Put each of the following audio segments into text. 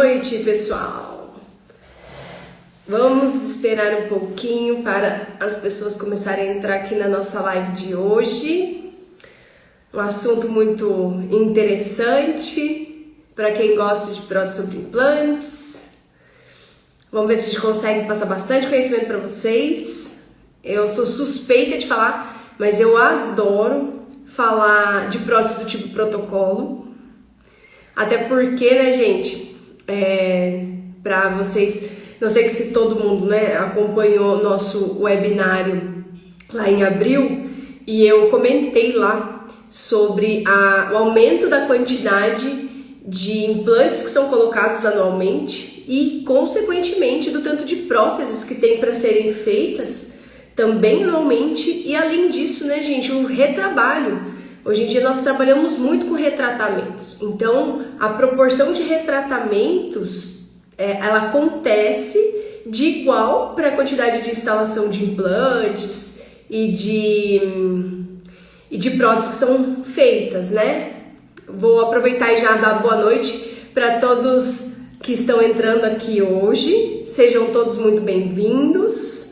noite, pessoal! Vamos esperar um pouquinho para as pessoas começarem a entrar aqui na nossa live de hoje. Um assunto muito interessante para quem gosta de prótese sobre implantes. Vamos ver se a gente consegue passar bastante conhecimento para vocês. Eu sou suspeita de falar, mas eu adoro falar de prótese do tipo protocolo. Até porque, né, gente, para vocês, não sei se todo mundo, né, acompanhou nosso webinário lá em abril, e eu comentei lá sobre o aumento da quantidade de implantes que são colocados anualmente e, consequentemente, do tanto de próteses que tem para serem feitas também anualmente. E, além disso, né, gente, o retrabalho. Hoje em dia nós trabalhamos muito com retratamentos, então a proporção de retratamentos ela acontece de igual para a quantidade de instalação de implantes e de próteses que são feitas, né? Vou aproveitar e já dar boa noite para todos que estão entrando aqui hoje, sejam todos muito bem-vindos.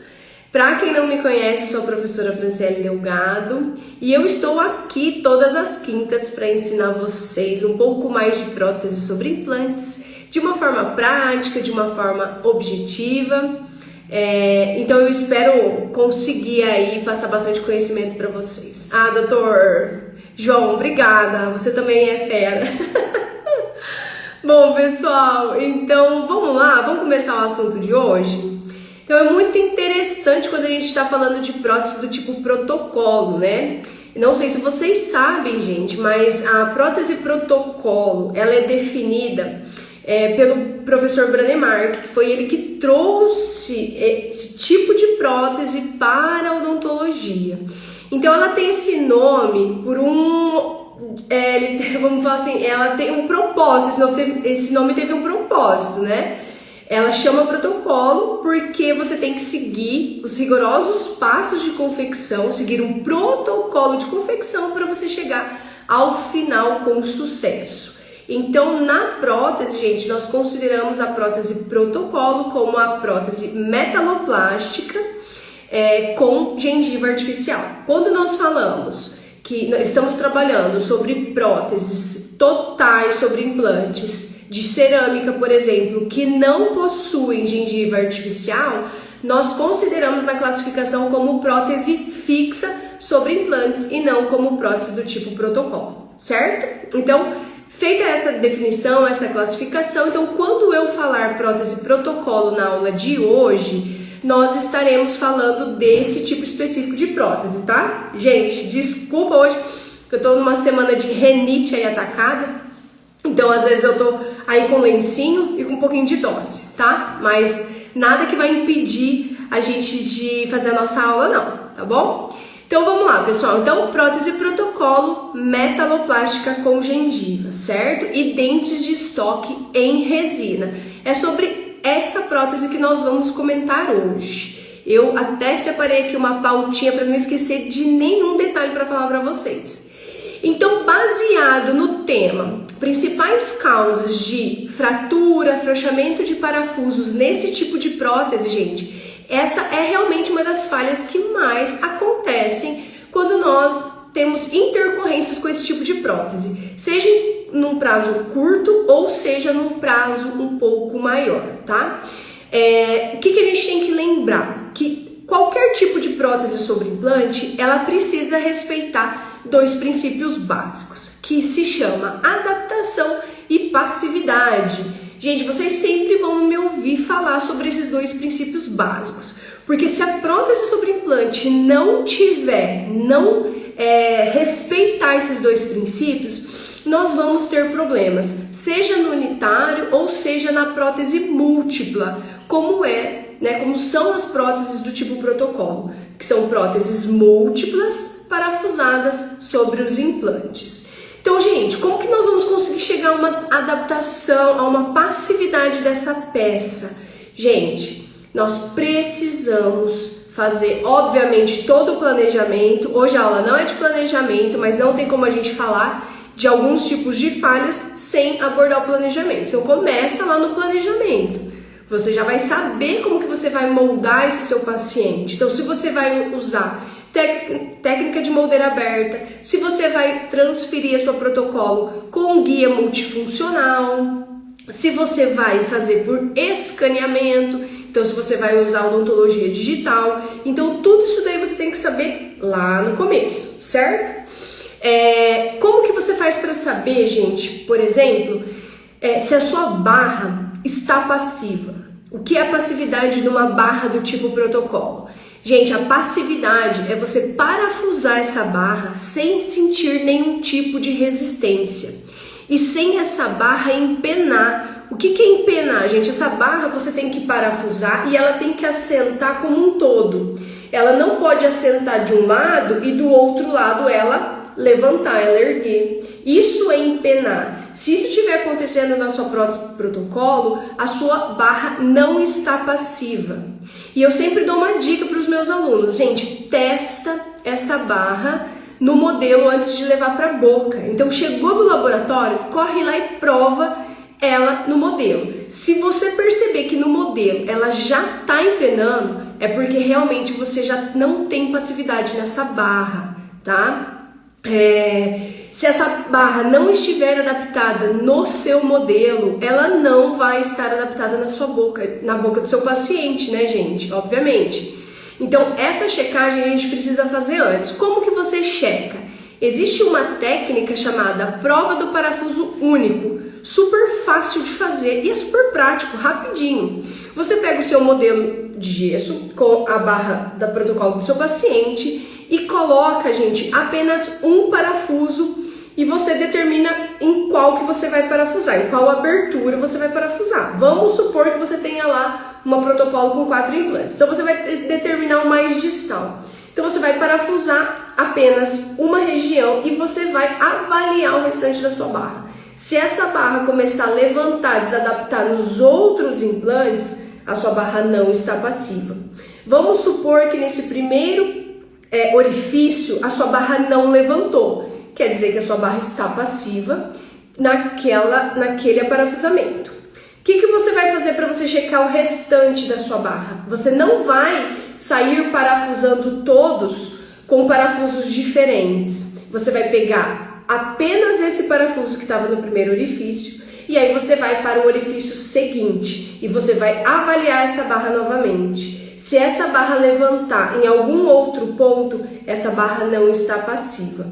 Para quem não me conhece, eu sou a professora Franciele Delgado e eu estou aqui todas as quintas para ensinar vocês um pouco mais de prótese sobre implantes, de uma forma prática, de uma forma objetiva. Então eu espero conseguir aí passar bastante conhecimento para vocês. Doutor João, obrigada, você também é fera. Bom, pessoal, então vamos lá, vamos começar o assunto de hoje? Então é muito interessante quando a gente está falando de prótese do tipo protocolo, né? Não sei se vocês sabem, gente, mas a prótese protocolo, ela é definida pelo professor Branemark, que foi ele que trouxe esse tipo de prótese para a odontologia. Então ela tem esse nome por vamos falar assim, ela tem um propósito, esse nome teve um propósito, né? Ela chama protocolo porque você tem que seguir os rigorosos passos de confecção, seguir um protocolo de confecção para você chegar ao final com sucesso. Então, na prótese, gente, nós consideramos a prótese protocolo como a prótese metaloplástica com gengiva artificial. Quando nós falamos que estamos trabalhando sobre próteses totais, sobre implantes de cerâmica, por exemplo, que não possuem gengiva artificial, nós consideramos na classificação como prótese fixa sobre implantes e não como prótese do tipo protocolo, certo? Então, feita essa definição, essa classificação, então quando eu falar prótese protocolo na aula de hoje, nós estaremos falando desse tipo específico de prótese, tá? Gente, desculpa hoje que eu tô numa semana de renite aí atacada, então às vezes eu tô aí com lencinho e com um pouquinho de tosse, tá? Mas nada que vai impedir a gente de fazer a nossa aula não, tá bom? Então vamos lá, pessoal. Então, prótese protocolo metaloplástica com gengiva, certo? E dentes de estoque em resina. É sobre essa prótese que nós vamos comentar hoje. Eu até separei aqui uma pautinha para não esquecer de nenhum detalhe para falar para vocês. Então, baseado no tema, principais causas de fratura, afrouxamento de parafusos nesse tipo de prótese, gente, essa é realmente uma das falhas que mais acontecem quando nós temos intercorrências com esse tipo de prótese, seja num prazo curto ou seja num prazo um pouco maior, tá? O que a gente tem que lembrar? Que qualquer tipo de prótese sobre implante, ela precisa respeitar dois princípios básicos, que se chama adaptação e passividade. Gente, vocês sempre vão me ouvir falar sobre esses dois princípios básicos, porque se a prótese sobre implante não respeitar esses dois princípios, nós vamos ter problemas, seja no unitário ou seja na prótese múltipla, como são as próteses do tipo protocolo, que são próteses múltiplas parafusadas sobre os implantes. Então, gente, como que nós vamos conseguir chegar a uma adaptação, a uma passividade dessa peça? Gente, nós precisamos fazer, obviamente, todo o planejamento. Hoje a aula não é de planejamento, mas não tem como a gente falar de alguns tipos de falhas sem abordar o planejamento. Então começa lá no planejamento. Você já vai saber como que você vai moldar esse seu paciente. Então se você vai usar técnica de moldeira aberta, se você vai transferir a sua protocolo com guia multifuncional, se você vai fazer por escaneamento, então se você vai usar odontologia digital, então tudo isso daí você tem que saber lá no começo, certo? Como que você faz para saber, gente, por exemplo, se a sua barra está passiva? O que é a passividade de uma barra do tipo protocolo? Gente, a passividade é você parafusar essa barra sem sentir nenhum tipo de resistência e sem essa barra empenar. O que é empenar, gente? Essa barra você tem que parafusar e ela tem que assentar como um todo. Ela não pode assentar de um lado e do outro lado ela levantar, ela erguer. Isso é empenar. Se isso estiver acontecendo na sua prótese protocolo, a sua barra não está passiva. E eu sempre dou uma dica para os meus alunos, gente, testa essa barra no modelo antes de levar para a boca. Então chegou do laboratório, corre lá e prova ela no modelo. Se você perceber que no modelo ela já está empenando, é porque realmente você já não tem passividade nessa barra, tá? Se essa barra não estiver adaptada no seu modelo, ela não vai estar adaptada na sua boca, na boca do seu paciente, né, gente? Obviamente. Então, essa checagem a gente precisa fazer antes. Como que você checa? Existe uma técnica chamada prova do parafuso único, super fácil de fazer e é super prático, rapidinho. Você pega o seu modelo de gesso com a barra da protocolo do seu paciente e coloca, gente, apenas um parafuso e você determina em qual que você vai parafusar, em qual abertura você vai parafusar. Vamos supor que você tenha lá uma protocolo com 4 implantes. Então você vai determinar o mais distal. Então você vai parafusar apenas uma região e você vai avaliar o restante da sua barra. Se essa barra começar a levantar, desadaptar nos outros implantes, a sua barra não está passiva. Vamos supor que nesse primeiro orifício a sua barra não levantou. Quer dizer que a sua barra está passiva naquele aparafusamento. O que você vai fazer para você checar o restante da sua barra? Você não vai sair parafusando todos com parafusos diferentes. Você vai pegar apenas esse parafuso que estava no primeiro orifício e aí você vai para o orifício seguinte e você vai avaliar essa barra novamente. Se essa barra levantar em algum outro ponto, essa barra não está passiva.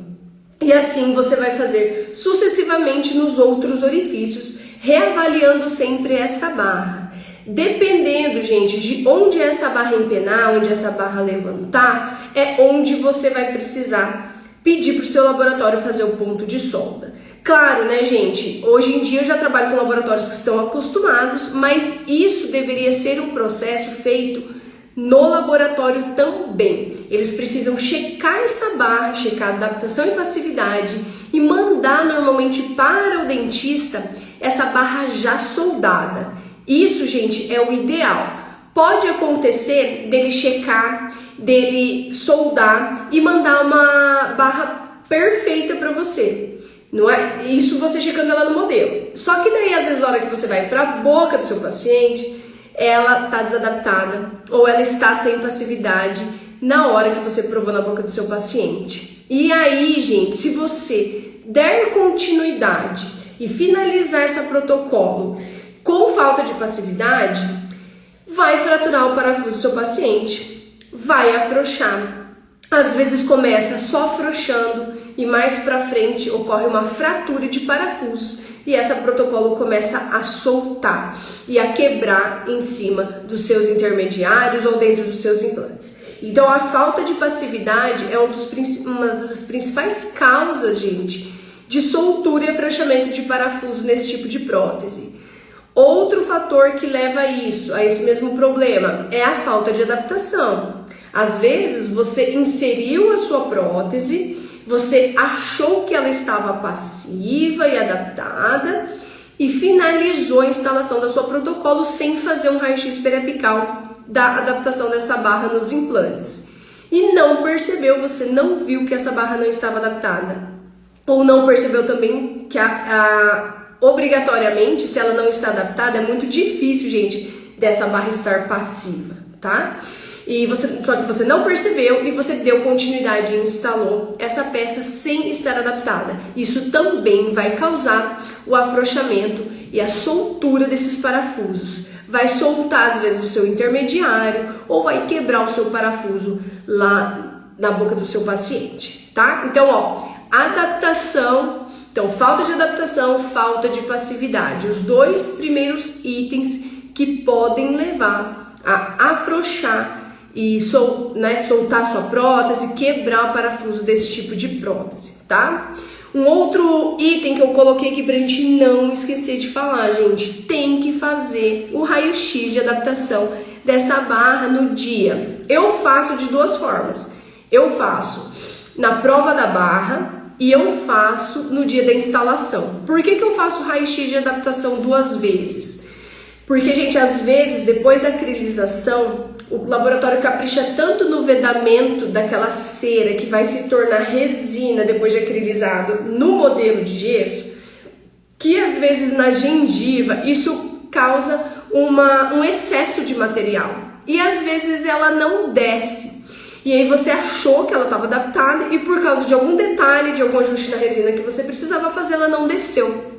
E assim você vai fazer sucessivamente nos outros orifícios, reavaliando sempre essa barra. Dependendo, gente, de onde essa barra empenar, onde essa barra levantar, é onde você vai precisar pedir para o seu laboratório fazer o ponto de solda. Claro, né, gente? Hoje em dia eu já trabalho com laboratórios que estão acostumados, mas isso deveria ser um processo feito no laboratório também. Eles precisam checar essa barra, checar a adaptação e passividade e mandar normalmente para o dentista essa barra já soldada. Isso, gente, é o ideal. Pode acontecer dele checar, dele soldar e mandar uma barra perfeita para você. Não é? Isso você checando ela no modelo. Só que daí, às vezes, na hora que você vai para a boca do seu paciente, ela está desadaptada ou ela está sem passividade na hora que você provou na boca do seu paciente. E aí, gente, se você der continuidade e finalizar esse protocolo com falta de passividade, vai fraturar o parafuso do seu paciente, vai afrouxar. Às vezes começa só afrouxando e mais para frente ocorre uma fratura de parafusos e essa protocolo começa a soltar e a quebrar em cima dos seus intermediários ou dentro dos seus implantes. Então a falta de passividade é uma das principais causas, gente, de soltura e afrouxamento de parafuso nesse tipo de prótese. Outro fator que leva a esse mesmo problema, é a falta de adaptação. Às vezes você inseriu a sua prótese, você achou que ela estava passiva e adaptada e finalizou a instalação da sua protocolo sem fazer um raio-x periapical da adaptação dessa barra nos implantes. E não percebeu, você não viu que essa barra não estava adaptada. ou não percebeu também que obrigatoriamente, se ela não está adaptada, é muito difícil, gente, dessa barra estar passiva, tá? Só que você não percebeu e você deu continuidade e instalou essa peça sem estar adaptada. Isso também vai causar o afrouxamento e a soltura desses parafusos. Vai soltar às vezes o seu intermediário ou vai quebrar o seu parafuso lá na boca do seu paciente, tá? Então, ó, adaptação, então falta de adaptação, falta de passividade. Os dois primeiros itens que podem levar a afrouxar e soltar sua prótese, quebrar o parafuso desse tipo de prótese, tá? Um outro item que eu coloquei aqui pra gente não esquecer de falar, gente, tem que fazer o raio-x de adaptação dessa barra no dia. Eu faço de duas formas. Eu faço na prova da barra e eu faço no dia da instalação. Por que eu faço o raio-x de adaptação duas vezes? Porque, gente, às vezes, depois da acrilização, o laboratório capricha tanto no vedamento daquela cera que vai se tornar resina depois de acrilizado no modelo de gesso, que às vezes na gengiva isso causa um excesso de material. E às vezes ela não desce. E aí você achou que ela estava adaptada e por causa de algum detalhe, de algum ajuste na resina que você precisava fazer, ela não desceu.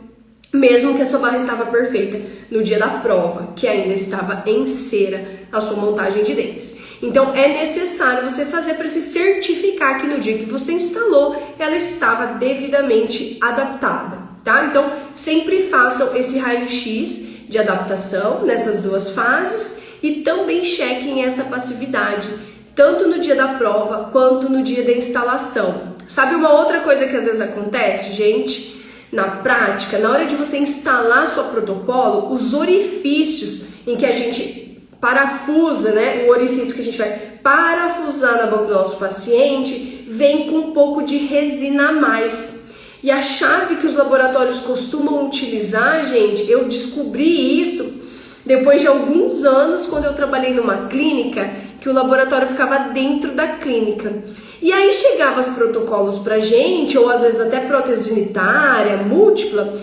Mesmo que a sua barra estava perfeita no dia da prova, que ainda estava em cera a sua montagem de dentes. Então é necessário você fazer para se certificar que no dia que você instalou, ela estava devidamente adaptada, tá? Então sempre façam esse raio-x de adaptação nessas duas fases e também chequem essa passividade, tanto no dia da prova quanto no dia da instalação. Sabe uma outra coisa que às vezes acontece, gente? Na prática, na hora de você instalar seu protocolo, os orifícios em que a gente parafusa, né? O orifício que a gente vai parafusar na boca do nosso paciente vem com um pouco de resina a mais. E a chave que os laboratórios costumam utilizar, gente, eu descobri isso depois de alguns anos, quando eu trabalhei numa clínica, que o laboratório ficava dentro da clínica. E aí chegava os protocolos pra gente, ou às vezes até prótese unitária, múltipla,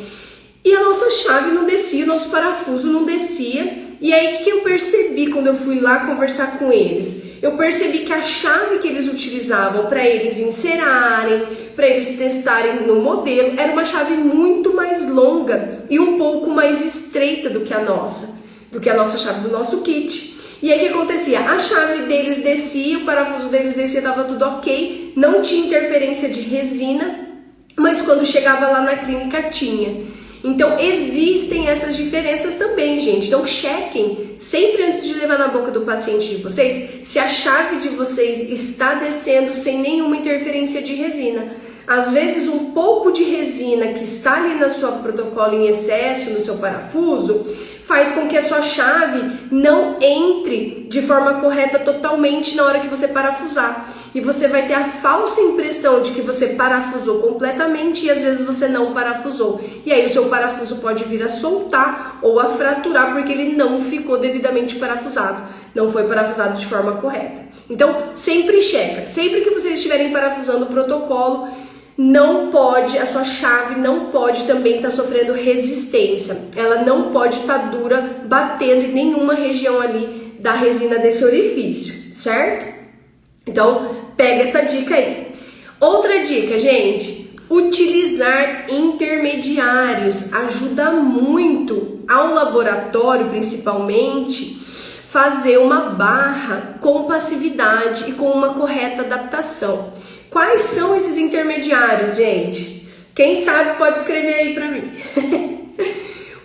e a nossa chave não descia, o nosso parafuso não descia. E aí o que eu percebi quando eu fui lá conversar com eles? Eu percebi que a chave que eles utilizavam para eles encerarem, para eles testarem no modelo, era uma chave muito mais longa e um pouco mais estreita do que a nossa chave do nosso kit. E aí o que acontecia? A chave deles descia, o parafuso deles descia, estava tudo ok, não tinha interferência de resina, mas quando chegava lá na clínica tinha. Então existem essas diferenças também, gente. Então chequem sempre antes de levar na boca do paciente de vocês se a chave de vocês está descendo sem nenhuma interferência de resina. Às vezes um pouco de resina que está ali na sua protocolo em excesso, no seu parafuso, faz com que a sua chave não entre de forma correta totalmente na hora que você parafusar. E você vai ter a falsa impressão de que você parafusou completamente e às vezes você não parafusou. E aí o seu parafuso pode vir a soltar ou a fraturar porque ele não ficou devidamente parafusado. Não foi parafusado de forma correta. Então sempre checa. Sempre que vocês estiverem parafusando o protocolo, a sua chave não pode também estar sofrendo resistência. Ela não pode estar dura, batendo em nenhuma região ali da resina desse orifício, certo? Então, pega essa dica aí. Outra dica, gente, utilizar intermediários ajuda muito ao laboratório, principalmente, fazer uma barra com passividade e com uma correta adaptação. Quais são esses intermediários, gente? Quem sabe pode escrever aí para mim.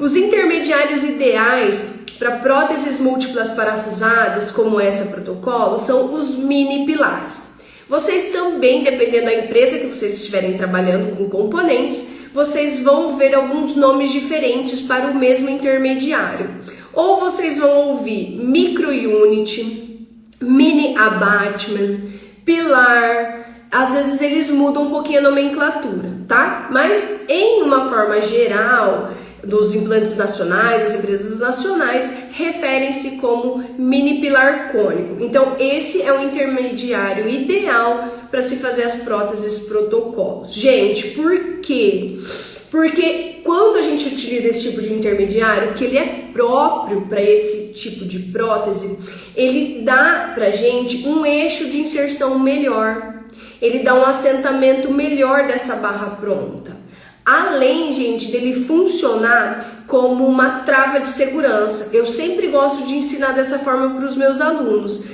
Os intermediários ideais para próteses múltiplas parafusadas, como essa protocolo, são os mini pilares. Vocês também, dependendo da empresa que vocês estiverem trabalhando com componentes, vocês vão ver alguns nomes diferentes para o mesmo intermediário. Ou vocês vão ouvir micro unit, mini abattement, pilar. Às vezes eles mudam um pouquinho a nomenclatura, tá? Mas em uma forma geral, dos implantes nacionais, as empresas nacionais, referem-se como mini pilar cônico. Então, esse é o intermediário ideal para se fazer as próteses protocolos. Gente, por quê? Porque quando a gente utiliza esse tipo de intermediário, que ele é próprio para esse tipo de prótese, ele dá pra gente um eixo de inserção melhor. Ele dá um assentamento melhor dessa barra pronta. Além, gente, dele funcionar como uma trava de segurança. Eu sempre gosto de ensinar dessa forma para os meus alunos.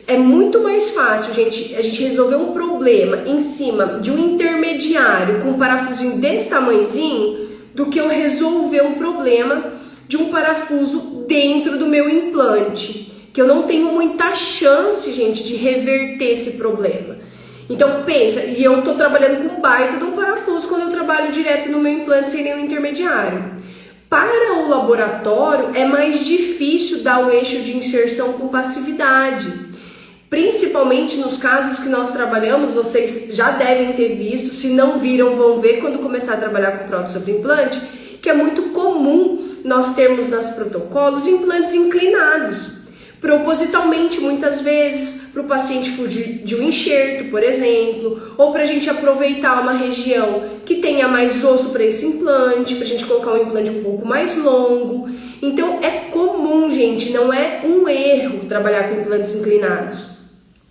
É muito mais fácil, gente, a gente resolver um problema em cima de um intermediário com um parafusinho desse tamanhozinho do que eu resolver um problema de um parafuso dentro do meu implante, que eu não tenho muita chance, gente, de reverter esse problema. Então pensa, e eu tô trabalhando com um baita de um parafuso quando eu trabalho direto no meu implante sem nenhum intermediário. Para o laboratório é mais difícil dar o eixo de inserção com passividade. Principalmente nos casos que nós trabalhamos, vocês já devem ter visto, se não viram, vão ver quando começar a trabalhar com prótese sobre implante, que é muito comum nós termos nos protocolos implantes inclinados. Propositalmente, muitas vezes, para o paciente fugir de um enxerto, por exemplo, ou para a gente aproveitar uma região que tenha mais osso para esse implante, para a gente colocar um implante um pouco mais longo. Então, é comum, gente, não é um erro trabalhar com implantes inclinados.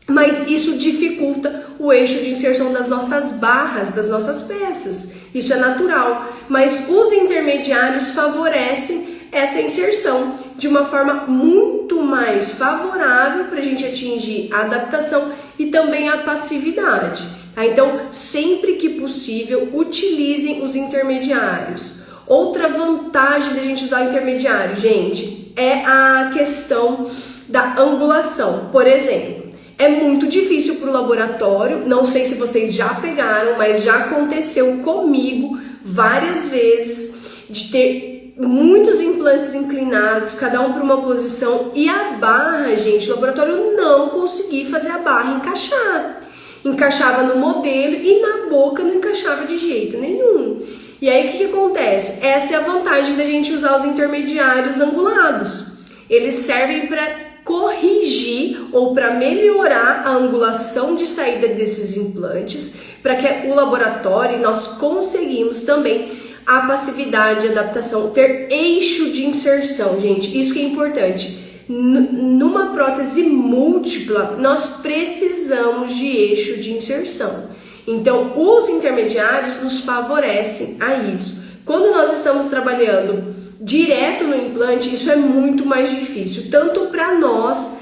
Mas isso dificulta o eixo de inserção das nossas barras, das nossas peças. Isso é natural. Mas os intermediários favorecem essa inserção de uma forma muito mais favorável para a gente atingir a adaptação e também a passividade. Tá? Então, sempre que possível, utilizem os intermediários. Outra vantagem da gente usar o intermediário, gente, é a questão da angulação. Por exemplo, é muito difícil para o laboratório, não sei se vocês já pegaram, mas já aconteceu comigo várias vezes de ter muitos implantes inclinados, cada um para uma posição, e a barra, gente, o laboratório não conseguia fazer a barra encaixar. Encaixava no modelo e na boca não encaixava de jeito nenhum. E aí o que acontece? Essa é a vantagem da gente usar os intermediários angulados. Eles servem para corrigir ou para melhorar a angulação de saída desses implantes, para que o laboratório, nós conseguimos também a passividade, a adaptação, ter eixo de inserção, gente, isso que é importante. Numa prótese múltipla, nós precisamos de eixo de inserção. Então, os intermediários nos favorecem a isso. Quando nós estamos trabalhando direto no implante, isso é muito mais difícil, tanto para nós,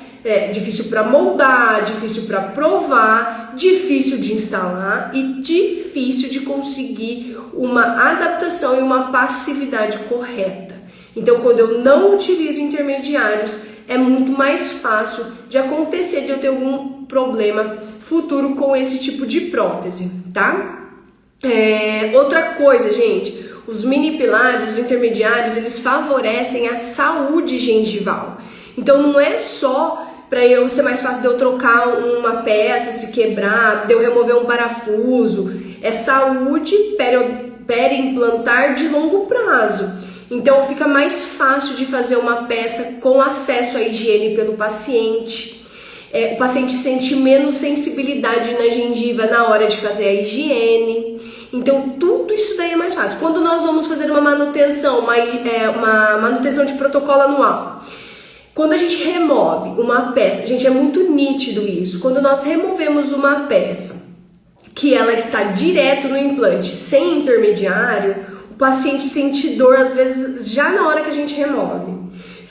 difícil para moldar, difícil para provar, difícil de instalar e difícil de conseguir uma adaptação e uma passividade correta. Então, quando eu não utilizo intermediários, é muito mais fácil de acontecer de eu ter algum problema futuro com esse tipo de prótese, tá? Outra coisa, gente, os mini pilares, os intermediários, eles favorecem a saúde gengival. Então não é só para eu ser mais fácil de eu trocar uma peça, se quebrar, de eu remover um parafuso. É saúde periimplantar de longo prazo. Então fica mais fácil de fazer uma peça com acesso à higiene pelo paciente. O paciente sente menos sensibilidade na gengiva na hora de fazer a higiene. Então tudo isso daí é mais fácil. Quando nós vamos fazer uma manutenção, uma manutenção de protocolo anual, quando a gente remove uma peça, gente, é muito nítido isso. Quando nós removemos uma peça que ela está direto no implante, sem intermediário, o paciente sente dor às vezes já na hora que a gente remove.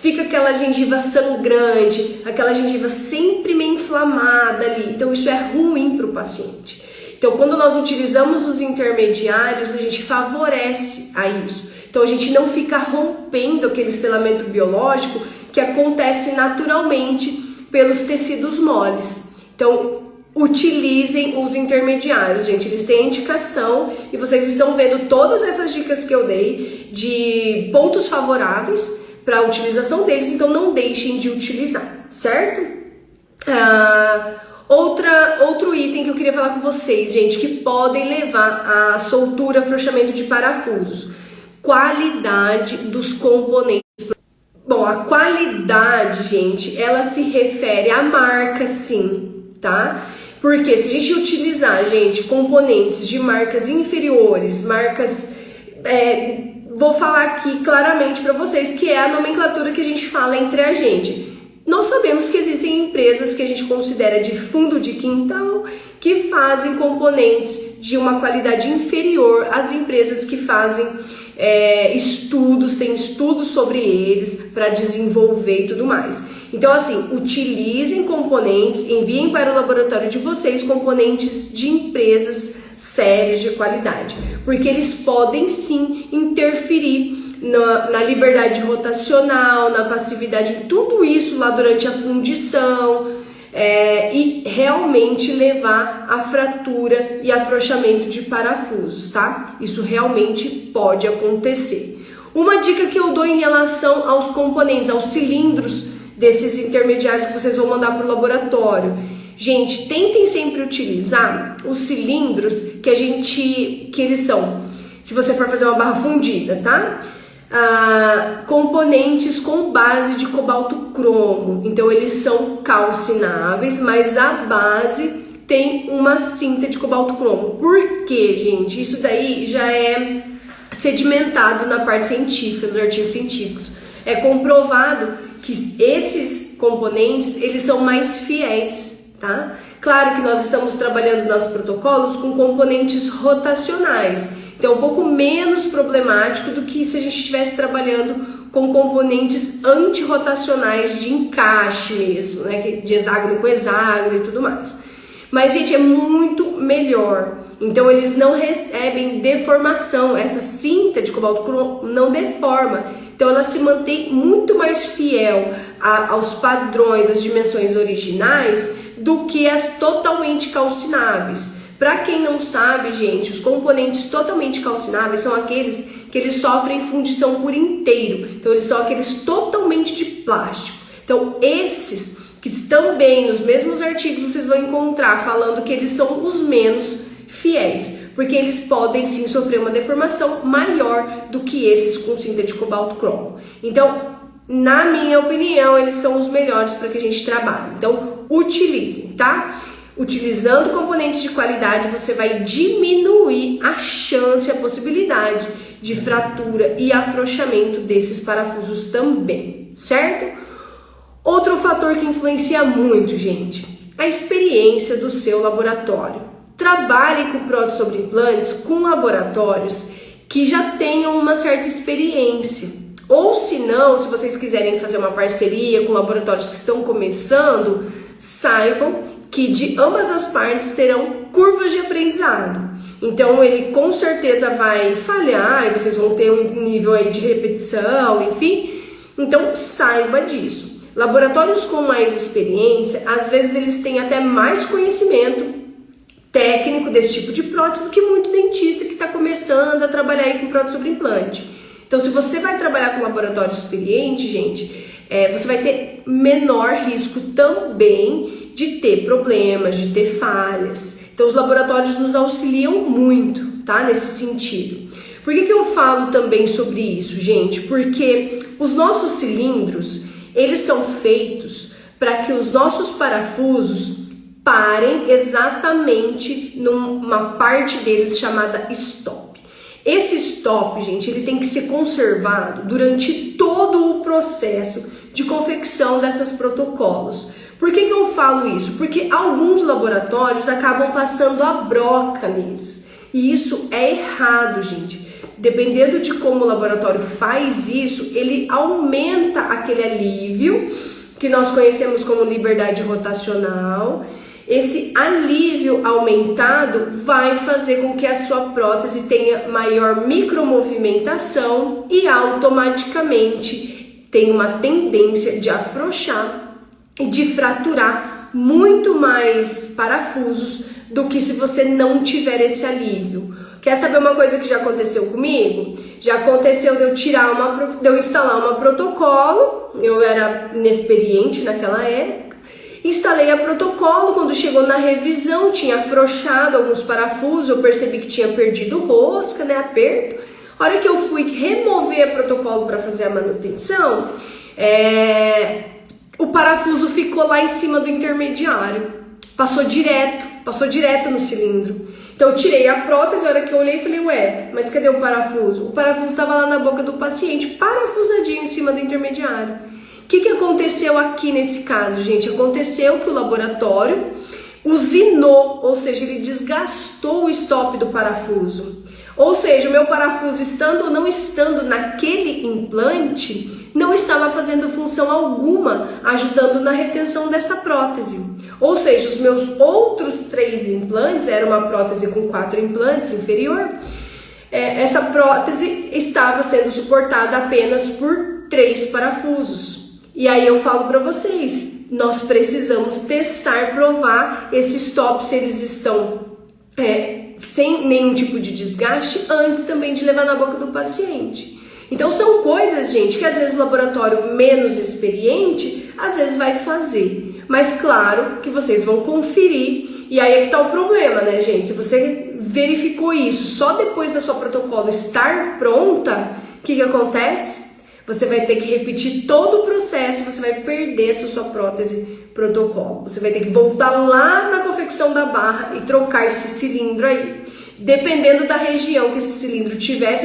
Fica aquela gengiva sangrante, aquela gengiva sempre meio inflamada ali. Então isso é ruim para o paciente. Então quando nós utilizamos os intermediários, a gente favorece a isso. Então a gente não fica rompendo aquele selamento biológico que acontece naturalmente pelos tecidos moles. Então utilizem os intermediários, gente, eles têm indicação e vocês estão vendo todas essas dicas que eu dei de pontos favoráveis para a utilização deles, então não deixem de utilizar, certo? Outro item que eu queria falar com vocês, gente, que podem levar a soltura, afrouxamento de parafusos. qualidade dos componentes. Bom, a qualidade, gente, ela se refere à marca, sim, tá? Porque se a gente utilizar, gente, componentes de marcas inferiores, vou falar aqui claramente para vocês que é a nomenclatura que a gente fala entre a gente. Nós sabemos que existem empresas que a gente considera de fundo de quintal que fazem componentes de uma qualidade inferior às empresas que fazem tem estudos sobre eles para desenvolver e tudo mais. Então, assim, utilizem componentes, enviem para o laboratório de vocês componentes de empresas sérias de qualidade, porque eles podem sim interferir na liberdade rotacional, na passividade, tudo isso lá durante a fundição, e realmente levar a fratura e afrouxamento de parafusos, tá? Isso realmente pode acontecer. Uma dica que eu dou em relação aos componentes, aos cilindros desses intermediários que vocês vão mandar para o laboratório. Gente, tentem sempre utilizar os cilindros que eles são, se você for fazer uma barra fundida, tá? Componentes com base de cobalto cromo, então eles são calcináveis, mas a base tem uma cinta de cobalto cromo. Por quê, gente? Isso daí já é sedimentado na parte científica, dos artigos científicos. É comprovado que esses componentes, eles são mais fiéis, tá? Claro que nós estamos trabalhando nos protocolos com componentes rotacionais, então é um pouco menos problemático do que se a gente estivesse trabalhando com componentes antirrotacionais de encaixe mesmo, né? De hexágono com hexágono e tudo mais. Mas, gente, é muito melhor. Então, eles não recebem deformação. Essa cinta de cobalto cromo não deforma. Então, ela se mantém muito mais fiel aos padrões, às dimensões originais, do que as totalmente calcináveis. Para quem não sabe, gente, os componentes totalmente calcináveis são aqueles que eles sofrem fundição por inteiro. Então, eles são aqueles totalmente de plástico. Então, esses que também nos mesmos artigos vocês vão encontrar falando que eles são os menos fiéis, porque eles podem sim sofrer uma deformação maior do que esses com cinta de cobalto cromo. Então, na minha opinião, eles são os melhores para que a gente trabalhe. Então, utilizem, tá? Utilizando componentes de qualidade, você vai diminuir a chance, a possibilidade de fratura e afrouxamento desses parafusos também, certo? Outro fator que influencia muito, gente, a experiência do seu laboratório. Trabalhe com próteses sobre implantes com laboratórios que já tenham uma certa experiência. Ou se não, se vocês quiserem fazer uma parceria com laboratórios que estão começando, saibam que de ambas as partes terão curvas de aprendizado. Então ele com certeza vai falhar e vocês vão ter um nível aí de repetição, enfim. Então saiba disso. Laboratórios com mais experiência, às vezes eles têm até mais conhecimento técnico desse tipo de prótese do que muito dentista que está começando a trabalhar aí com prótese sobre implante. Então, se você vai trabalhar com laboratório experiente, gente, você vai ter menor risco também de ter problemas, de ter falhas. Então, os laboratórios nos auxiliam muito, tá? Nesse sentido. Por que eu falo também sobre isso, gente? Porque os nossos cilindros, eles são feitos para que os nossos parafusos parem exatamente numa parte deles chamada stop. Esse stop, gente, ele tem que ser conservado durante todo o processo de confecção desses protocolos. Por que eu falo isso? Porque alguns laboratórios acabam passando a broca neles. E isso é errado, gente. Dependendo de como o laboratório faz isso, ele aumenta aquele alívio que nós conhecemos como liberdade rotacional. Esse alívio aumentado vai fazer com que a sua prótese tenha maior micromovimentação e automaticamente tenha uma tendência de afrouxar e de fraturar muito mais parafusos do que se você não tiver esse alívio. Quer saber uma coisa que já aconteceu comigo? Já aconteceu de eu instalar uma protocolo, eu era inexperiente naquela época, instalei a protocolo, quando chegou na revisão tinha afrouxado alguns parafusos, eu percebi que tinha perdido rosca, né, aperto. A hora que eu fui remover o protocolo para fazer a manutenção, o parafuso ficou lá em cima do intermediário. Passou direto no cilindro. Então eu tirei a prótese, a hora que eu olhei, falei, ué, mas cadê o parafuso? O parafuso estava lá na boca do paciente, parafusadinho em cima do intermediário. O que aconteceu aqui nesse caso, gente? Aconteceu que o laboratório usinou, ou seja, ele desgastou o stop do parafuso. Ou seja, o meu parafuso, estando ou não estando naquele implante, não estava fazendo função alguma, ajudando na retenção dessa prótese. Ou seja, os meus outros 3 implantes, era uma prótese com 4 implantes inferior, essa prótese estava sendo suportada apenas por 3 parafusos. E aí eu falo para vocês, nós precisamos testar, provar esses tops, se eles estão sem nenhum tipo de desgaste, antes também de levar na boca do paciente. Então são coisas, gente, que às vezes o laboratório menos experiente, às vezes vai fazer. Mas claro que vocês vão conferir, e aí é que tá o problema, né, gente? Se você verificou isso só depois da sua protocolo estar pronta, o que acontece? Você vai ter que repetir todo o processo, você vai perder essa sua prótese protocolo. Você vai ter que voltar lá na confecção da barra e trocar esse cilindro aí. Dependendo da região que esse cilindro tiver,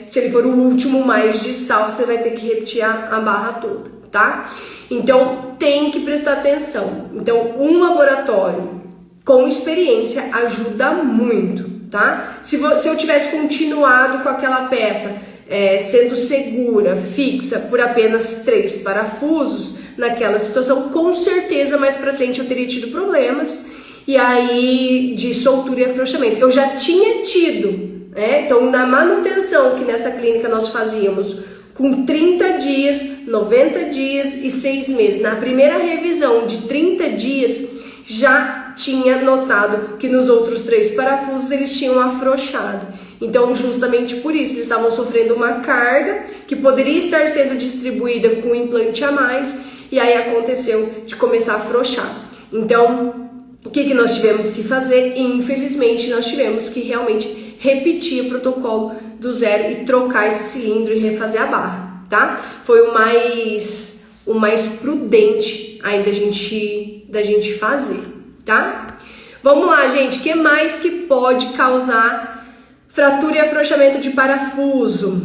se ele for o último mais distal, você vai ter que repetir a barra toda, tá? Então, tem que prestar atenção. Então, um laboratório com experiência ajuda muito, tá? Se eu tivesse continuado com aquela peça sendo segura, fixa, por apenas 3 parafusos, naquela situação, com certeza mais pra frente eu teria tido problemas, e aí de soltura e afrouxamento. Eu já tinha tido, então na manutenção que nessa clínica nós fazíamos com 30 dias, 90 dias e 6 meses. Na primeira revisão de 30 dias, já tinha notado que nos outros 3 parafusos eles tinham afrouxado. Então, justamente por isso, eles estavam sofrendo uma carga que poderia estar sendo distribuída com um implante a mais, e aí aconteceu de começar a afrouxar. Então, o que nós tivemos que fazer? Infelizmente, nós tivemos que realmente repetir o protocolo do zero e trocar esse cilindro e refazer a barra, tá? Foi o mais prudente aí da gente fazer, tá? Vamos lá, gente, o que mais que pode causar fratura e afrouxamento de parafuso?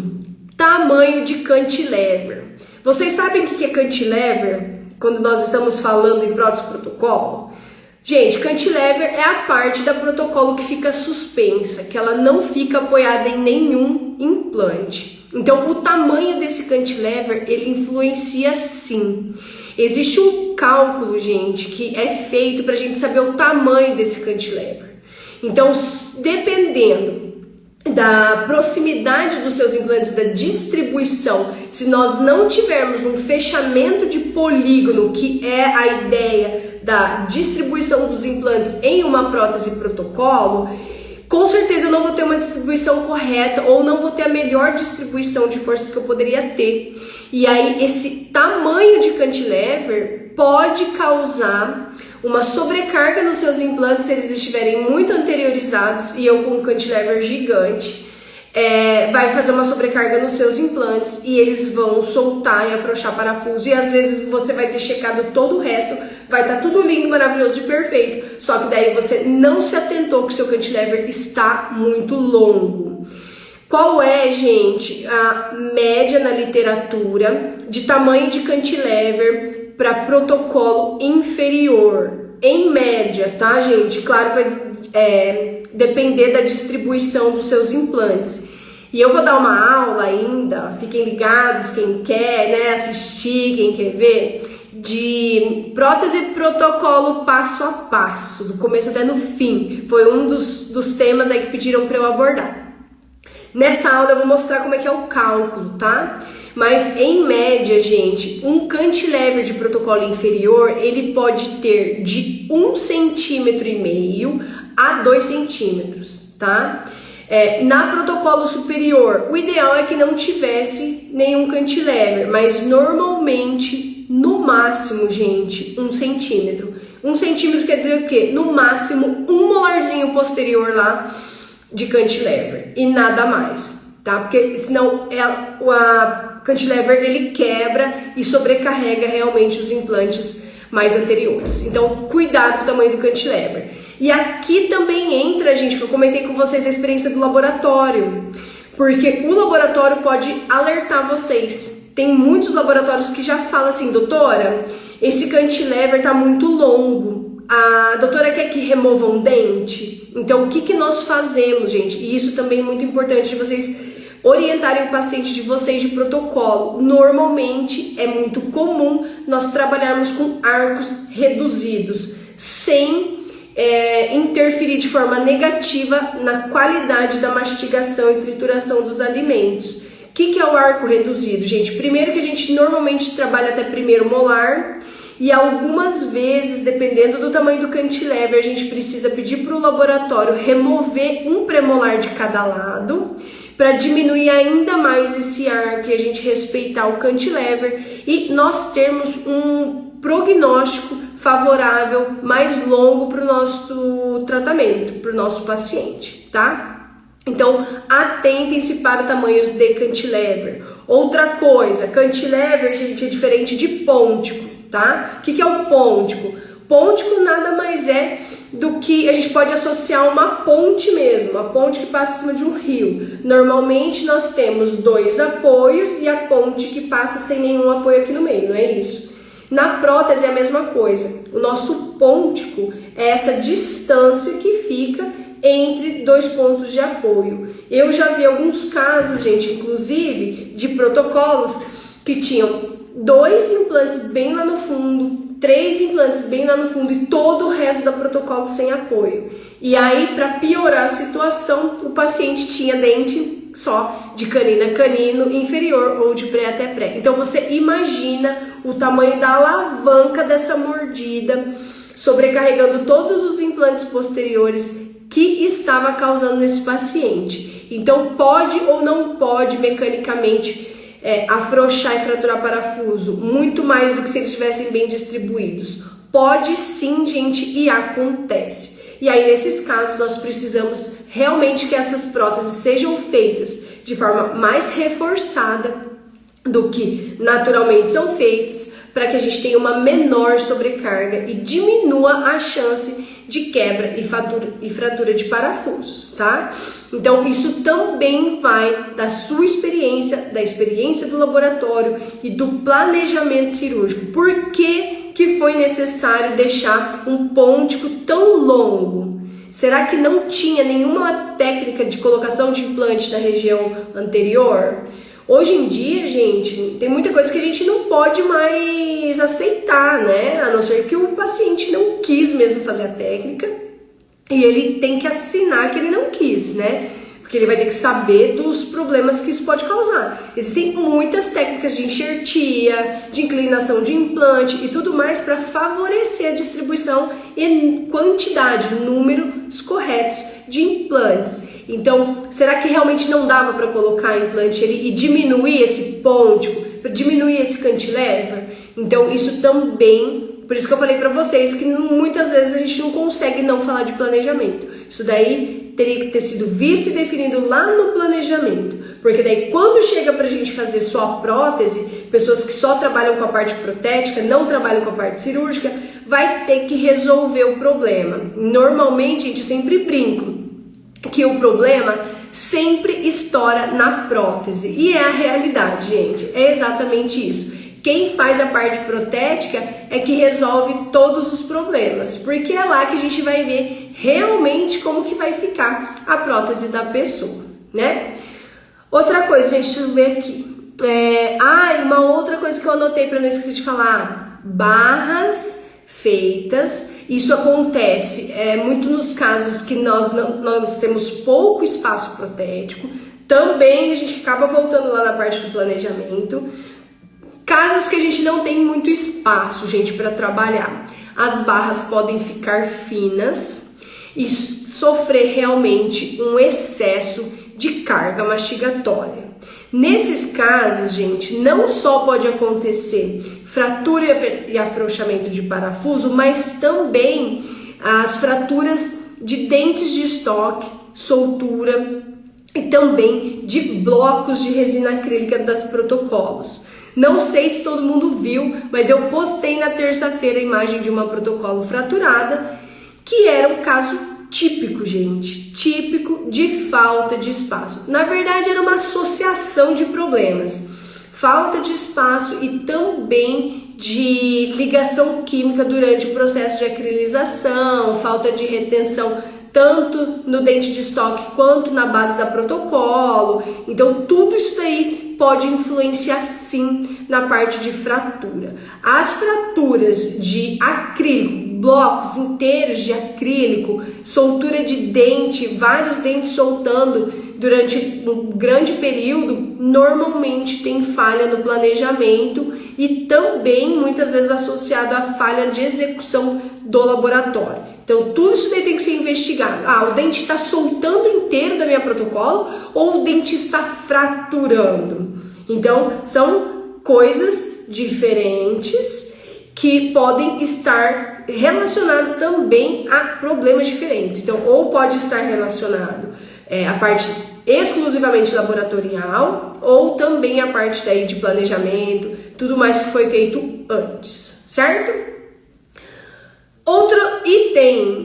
Tamanho de cantilever. Vocês sabem o que é cantilever quando nós estamos falando em prótese protocolo? Gente, cantilever é a parte da protocolo que fica suspensa, que ela não fica apoiada em nenhum implante. Então, o tamanho desse cantilever, ele influencia sim. Existe um cálculo, gente, que é feito para a gente saber o tamanho desse cantilever. Então, dependendo da proximidade dos seus implantes, da distribuição, se nós não tivermos um fechamento de polígono, que é a ideia da distribuição dos implantes em uma prótese protocolo, com certeza eu não vou ter uma distribuição correta ou não vou ter a melhor distribuição de forças que eu poderia ter. E aí esse tamanho de cantilever pode causar uma sobrecarga nos seus implantes se eles estiverem muito anteriorizados, e eu com um cantilever gigante, vai fazer uma sobrecarga nos seus implantes e eles vão soltar e afrouxar parafuso, e às vezes você vai ter checado todo o resto, vai estar tudo lindo, maravilhoso e perfeito, só que daí você não se atentou que o seu cantilever está muito longo. Qual é, gente, a média na literatura de tamanho de cantilever para protocolo inferior? Em média, tá, gente? Claro que vai depender da distribuição dos seus implantes. E eu vou dar uma aula ainda, fiquem ligados, quem quer, né, assistir, quem quer ver, de prótese e protocolo passo a passo, do começo até no fim. Foi um dos temas aí que pediram para eu abordar. Nessa aula eu vou mostrar como é que é o cálculo, tá? Mas em média, gente, um cantilever de protocolo inferior, ele pode ter de 1,5 cm a 2 centímetros, tá? Na protocolo superior, o ideal é que não tivesse nenhum cantilever, mas normalmente, no máximo, gente, 1 centímetro. 1 centímetro quer dizer o quê? No máximo, um molarzinho posterior lá de cantilever e nada mais. tá? Porque senão o cantilever ele quebra e sobrecarrega realmente os implantes mais anteriores. Então, cuidado com o tamanho do cantilever. E aqui também entra, gente, que eu comentei com vocês a experiência do laboratório, porque o laboratório pode alertar vocês. Tem muitos laboratórios que já falam assim, doutora, esse cantilever tá muito longo, a doutora quer que remova um dente? Então, o que nós fazemos, gente? E isso também é muito importante de vocês orientarem o paciente de vocês de protocolo. Normalmente é muito comum nós trabalharmos com arcos reduzidos, sem interferir de forma negativa na qualidade da mastigação e trituração dos alimentos. O que é o arco reduzido, gente? Primeiro que a gente normalmente trabalha até primeiro molar, e algumas vezes, dependendo do tamanho do cantilever, a gente precisa pedir para o laboratório remover um premolar de cada lado, para diminuir ainda mais esse arco e a gente respeitar o cantilever e nós termos um prognóstico favorável mais longo para o nosso tratamento, para o nosso paciente, tá? Então, atentem-se para tamanhos de cantilever. Outra coisa, cantilever, gente, é diferente de pôntico, tá? O que é o pôntico? Pôntico nada mais é do que a gente pode associar uma ponte mesmo, uma ponte que passa em cima de um rio. Normalmente nós temos 2 apoios e a ponte que passa sem nenhum apoio aqui no meio, não é isso? Na prótese é a mesma coisa. O nosso pôntico é essa distância que fica entre 2 pontos de apoio. Eu já vi alguns casos, gente, inclusive, de protocolos que tinham 2 implantes bem lá no fundo, 3 implantes bem lá no fundo e todo o resto do protocolo sem apoio. E aí, para piorar a situação, o paciente tinha dente só de canino a canino inferior ou de pré até pré. Então você imagina o tamanho da alavanca dessa mordida, sobrecarregando todos os implantes posteriores que estava causando nesse paciente. Então pode ou não pode mecanicamente afrouxar e fraturar parafuso, muito mais do que se eles estivessem bem distribuídos. Pode sim, gente, e acontece. E aí, nesses casos, nós precisamos realmente que essas próteses sejam feitas de forma mais reforçada do que naturalmente são feitas, para que a gente tenha uma menor sobrecarga e diminua a chance de quebra e fratura de parafusos, tá? Então, isso também vai da sua experiência, da experiência do laboratório e do planejamento cirúrgico. Por que foi necessário deixar um pôntico tão longo? Será que não tinha nenhuma técnica de colocação de implante na região anterior? Hoje em dia, gente, tem muita coisa que a gente não pode mais aceitar, né? A não ser que o paciente não quis mesmo fazer a técnica e ele tem que assinar que ele não quis, né? Porque ele vai ter que saber dos problemas que isso pode causar. Existem muitas técnicas de enxertia, de inclinação de implante e tudo mais para favorecer a distribuição e quantidade, números corretos de implantes. Então, será que realmente não dava para colocar implante ali e diminuir esse pôntico, para diminuir esse cantilever? Então, isso também, por isso que eu falei para vocês que muitas vezes a gente não consegue não falar de planejamento. Isso daí teria que ter sido visto e definido lá no planejamento, porque daí quando chega pra gente fazer só a prótese, pessoas que só trabalham com a parte protética, não trabalham com a parte cirúrgica, vai ter que resolver o problema. Normalmente, gente, eu sempre brinco que o problema sempre estoura na prótese, e é a realidade, gente, é exatamente isso. Quem faz a parte protética é que resolve todos os problemas, porque é lá que a gente vai ver realmente como que vai ficar a prótese da pessoa, né? Outra coisa, gente, deixa eu ver aqui. Uma outra coisa que eu anotei para não esquecer de falar: barras feitas. Isso acontece muito nos casos que nós temos pouco espaço protético. Também a gente acaba voltando lá na parte do planejamento. Casos que a gente não tem muito espaço, gente, para trabalhar. As barras podem ficar finas e sofrer realmente um excesso de carga mastigatória. Nesses casos, gente, não só pode acontecer fratura e afrouxamento de parafuso, mas também as fraturas de dentes de estoque, soltura, e também de blocos de resina acrílica das protocolos. Não sei se todo mundo viu, mas eu postei na terça-feira a imagem de uma protocolo fraturada, que era um caso típico, gente, típico de falta de espaço. Na verdade, era uma associação de problemas. Falta de espaço e também de ligação química durante o processo de acrilização, falta de retenção tanto no dente de estoque quanto na base da protocolo. Então, tudo isso daí pode influenciar sim na parte de fratura. As fraturas de acrílico, blocos inteiros de acrílico, soltura de dente, vários dentes soltando durante um grande período, normalmente tem falha no planejamento e também muitas vezes associado à falha de execução do laboratório. Então tudo isso daí tem que ser investigado. O dente está soltando inteiro da minha protocolo ou o dente está fraturando? Então são coisas diferentes que podem estar relacionadas também a problemas diferentes. Então, ou pode estar relacionado a parte exclusivamente laboratorial, ou também a parte daí de planejamento, tudo mais que foi feito antes, certo?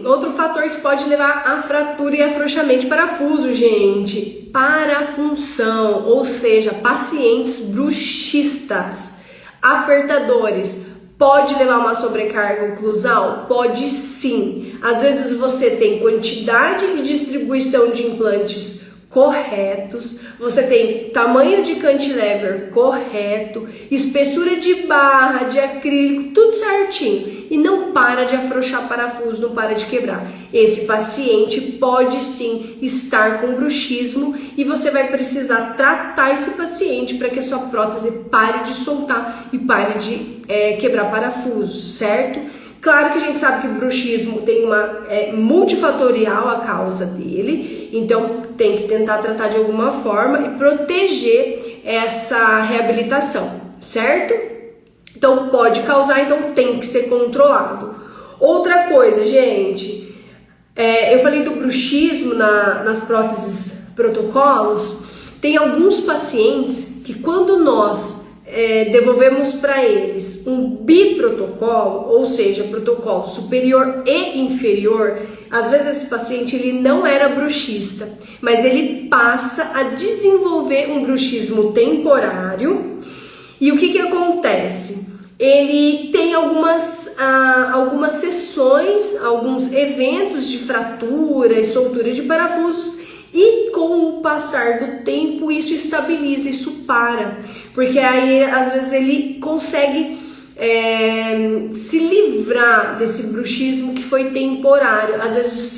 Outro fator que pode levar a fratura e afrouxamento de parafuso, gente, parafunção, ou seja, pacientes bruxistas, apertadores. Pode levar uma sobrecarga oclusal? Pode sim. Às vezes você tem quantidade e distribuição de implantes corretos, você tem tamanho de cantilever correto, espessura de barra, de acrílico, tudo certinho e não para de afrouxar parafuso, não para de quebrar. Esse paciente pode sim estar com bruxismo e você vai precisar tratar esse paciente para que a sua prótese pare de soltar e pare de quebrar parafusos, certo? Claro que a gente sabe que o bruxismo tem uma multifatorial a causa dele, então tem que tentar tratar de alguma forma e proteger essa reabilitação, certo? Então pode causar, então tem que ser controlado. Outra coisa, gente, eu falei do bruxismo nas próteses protocolos, tem alguns pacientes que quando nós devolvemos para eles um biprotocolo, ou seja, protocolo superior e inferior, às vezes esse paciente ele não era bruxista, mas ele passa a desenvolver um bruxismo temporário. E o que acontece? Ele tem algumas sessões, alguns eventos de fratura e soltura de parafusos. E com o passar do tempo isso estabiliza, isso para, porque aí às vezes ele consegue se livrar desse bruxismo que foi temporário, às vezes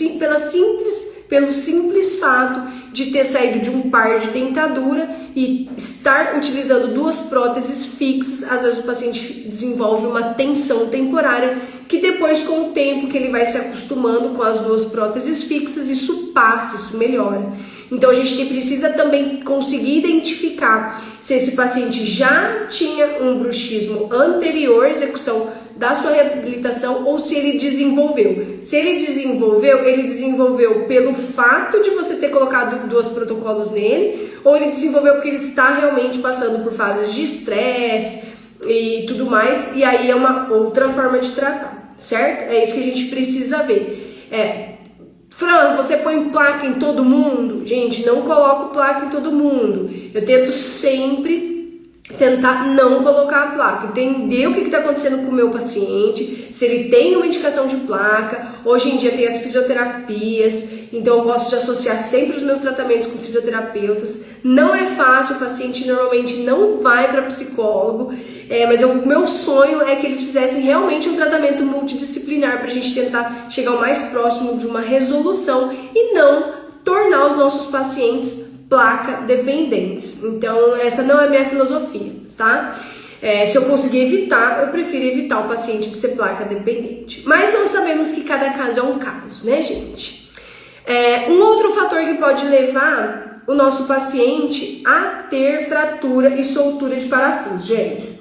pelo simples fato de ter saído de um par de dentadura e estar utilizando duas próteses fixas. Às vezes o paciente desenvolve uma tensão temporária que depois, com o tempo que ele vai se acostumando com as duas próteses fixas, isso passa, isso melhora. Então a gente precisa também conseguir identificar se esse paciente já tinha um bruxismo anterior à execução da sua reabilitação ou se ele desenvolveu. Se ele desenvolveu pelo fato de você ter colocado dois protocolos nele, ou ele desenvolveu porque ele está realmente passando por fases de estresse e tudo mais, e aí é uma outra forma de tratar, certo? É isso que a gente precisa ver. Fran, você põe placa em todo mundo? Gente, não coloco placa em todo mundo. Eu tento sempre tentar não colocar a placa, entender o que está acontecendo com o meu paciente, se ele tem uma indicação de placa. Hoje em dia tem as fisioterapias, então eu gosto de associar sempre os meus tratamentos com fisioterapeutas. Não é fácil, o paciente normalmente não vai para psicólogo, mas o meu sonho é que eles fizessem realmente um tratamento multidisciplinar para a gente tentar chegar o mais próximo de uma resolução e não tornar os nossos pacientes placa dependentes. Então essa não é a minha filosofia, tá? Se eu conseguir evitar, eu prefiro evitar o paciente de ser placa dependente. Mas nós sabemos que cada caso é um caso, né, gente? Um outro fator que pode levar o nosso paciente a ter fratura e soltura de parafuso, gente.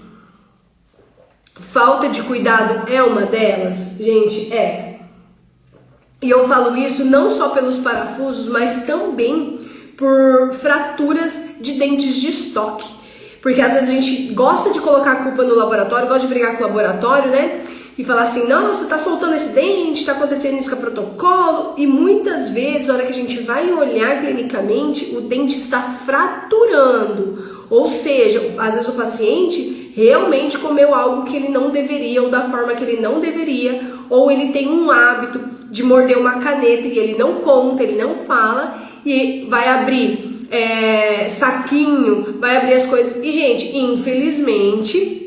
Falta de cuidado é uma delas? Gente, E eu falo isso não só pelos parafusos, mas também por fraturas de dentes de estoque. Porque às vezes a gente gosta de colocar a culpa no laboratório, gosta de brigar com o laboratório, né? E falar assim, não, você tá soltando esse dente, tá acontecendo isso com o protocolo. E muitas vezes, na hora que a gente vai olhar clinicamente, o dente está fraturando. Ou seja, às vezes o paciente realmente comeu algo que ele não deveria, ou da forma que ele não deveria, ou ele tem um hábito de morder uma caneta e ele não conta, ele não fala, e vai abrir saquinho, vai abrir as coisas. E, gente, infelizmente,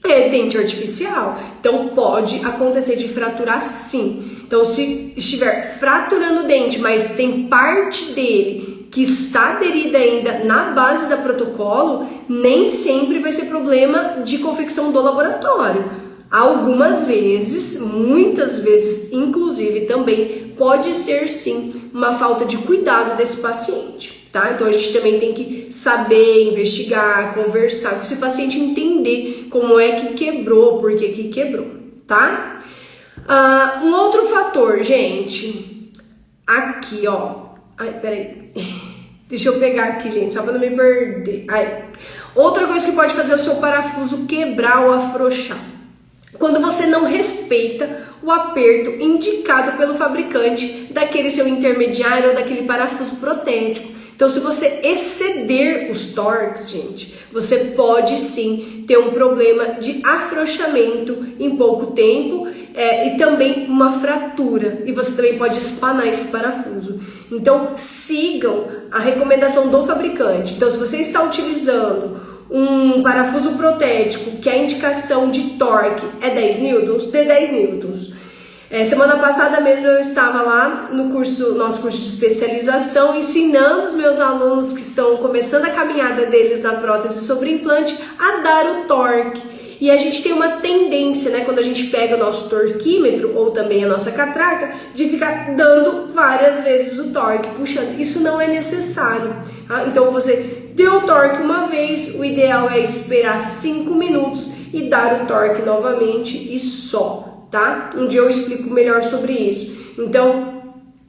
é dente artificial, então pode acontecer de fraturar sim. Então, se estiver fraturando o dente, mas tem parte dele que está aderida ainda na base da protocolo, nem sempre vai ser problema de confecção do laboratório. Algumas vezes, muitas vezes, inclusive também, pode ser sim uma falta de cuidado desse paciente, tá? Então a gente também tem que saber, investigar, conversar com esse paciente, entender como é que quebrou, por que que quebrou, tá? Um outro fator, gente, aqui, ó. Ai, peraí. Deixa eu pegar aqui, gente, só pra não me perder. Aí. Outra coisa que pode fazer o seu parafuso quebrar ou afrouxar. Quando você não respeita o aperto indicado pelo fabricante daquele seu intermediário ou daquele parafuso protético. Então, se você exceder os torques, gente, você pode sim ter um problema de afrouxamento em pouco tempo e também uma fratura. E você também pode espanar esse parafuso. Então, sigam a recomendação do fabricante. Então, se você está utilizando um parafuso protético que a indicação de torque é 10 newtons, dê 10 newtons. Semana passada mesmo eu estava lá no nosso curso de especialização, ensinando os meus alunos que estão começando a caminhada deles na prótese sobre implante a dar o torque. E a gente tem uma tendência, né, quando a gente pega o nosso torquímetro ou também a nossa catraca, de ficar dando várias vezes o torque, puxando. Isso não é necessário. Tá? Então você deu o torque uma vez, o ideal é esperar 5 minutos e dar o torque novamente e só. Tá? Um dia eu explico melhor sobre isso. Então,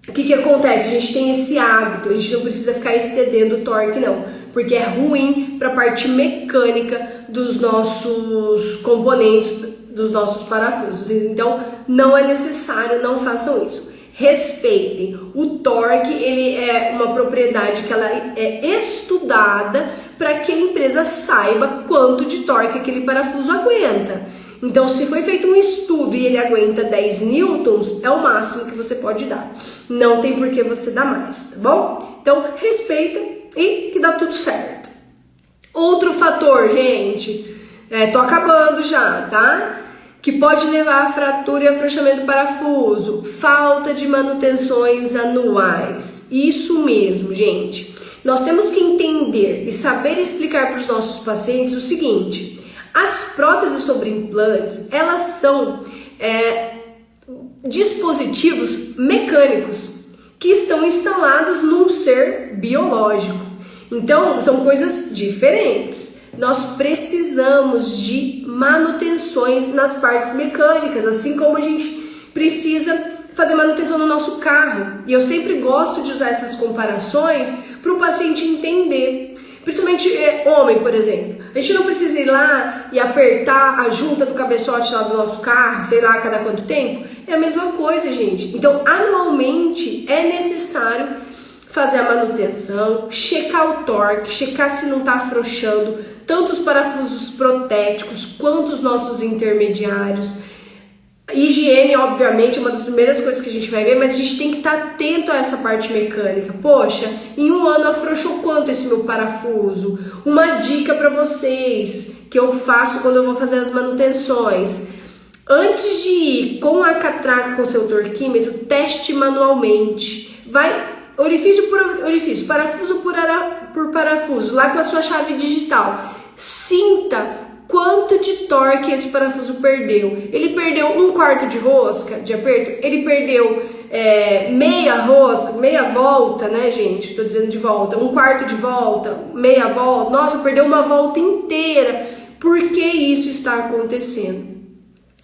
o que acontece? A gente tem esse hábito, a gente não precisa ficar excedendo o torque não, porque é ruim para a parte mecânica dos nossos componentes, dos nossos parafusos. Então, não é necessário, não façam isso. Respeitem. O torque, ele é uma propriedade que ela é estudada para que a empresa saiba quanto de torque aquele parafuso aguenta. Então, se foi feito um estudo e ele aguenta 10 newtons, é o máximo que você pode dar. Não tem por que você dar mais, tá bom? Então, respeita e que dá tudo certo. Outro fator, gente, tô acabando já, tá? Que pode levar a fratura e afrouxamento do parafuso. Falta de manutenções anuais. Isso mesmo, gente. Nós temos que entender e saber explicar para os nossos pacientes o seguinte: as próteses sobre implantes, elas são dispositivos mecânicos que estão instalados num ser biológico. Então, são coisas diferentes. Nós precisamos de manutenções nas partes mecânicas, assim como a gente precisa fazer manutenção no nosso carro. E eu sempre gosto de usar essas comparações para o paciente entender. Principalmente homem, por exemplo. A gente não precisa ir lá e apertar a junta do cabeçote lá do nosso carro, sei lá, a cada quanto tempo. É a mesma coisa, gente. Então, anualmente é necessário fazer a manutenção, checar o torque, checar se não está afrouxando, tanto os parafusos protéticos quanto os nossos intermediários. Higiene, obviamente, é uma das primeiras coisas que a gente vai ver, mas a gente tem que estar atento a essa parte mecânica. Poxa, em um ano afrouxou quanto esse meu parafuso? Uma dica para vocês que eu faço quando eu vou fazer as manutenções. Antes de ir com a catraca, com o seu torquímetro, teste manualmente. Vai orifício por orifício, parafuso por parafuso, lá com a sua chave digital. Sinta quanto de torque esse parafuso perdeu. Ele perdeu 1/4 de rosca de aperto? Ele perdeu meia rosca, meia volta, né, gente? Tô dizendo de volta. 1/4 de volta, meia volta. Nossa, perdeu uma volta inteira. Por que isso está acontecendo?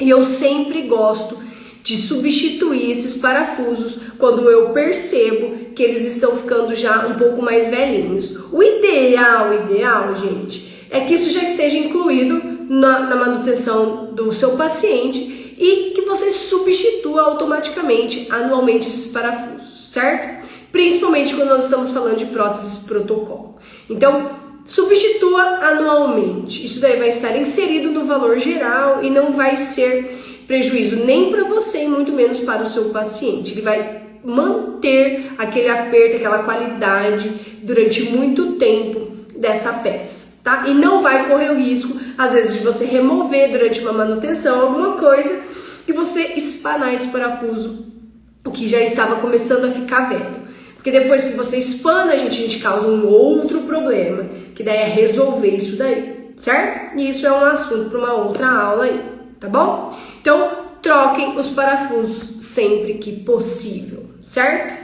E eu sempre gosto de substituir esses parafusos quando eu percebo que eles estão ficando já um pouco mais velhinhos. O ideal, gente, é que isso já esteja incluído na manutenção do seu paciente e que você substitua automaticamente, anualmente, esses parafusos, certo? Principalmente quando nós estamos falando de próteses protocolo. Então, substitua anualmente. Isso daí vai estar inserido no valor geral e não vai ser prejuízo nem para você e muito menos para o seu paciente. Ele vai manter aquele aperto, aquela qualidade durante muito tempo dessa peça, tá? E não vai correr o risco, às vezes, de você remover durante uma manutenção alguma coisa e você espanar esse parafuso, o que já estava começando a ficar velho. Porque depois que você espana, a gente causa um outro problema, que daí é resolver isso daí, certo? E isso é um assunto para uma outra aula aí, tá bom? Então, troquem os parafusos sempre que possível, certo?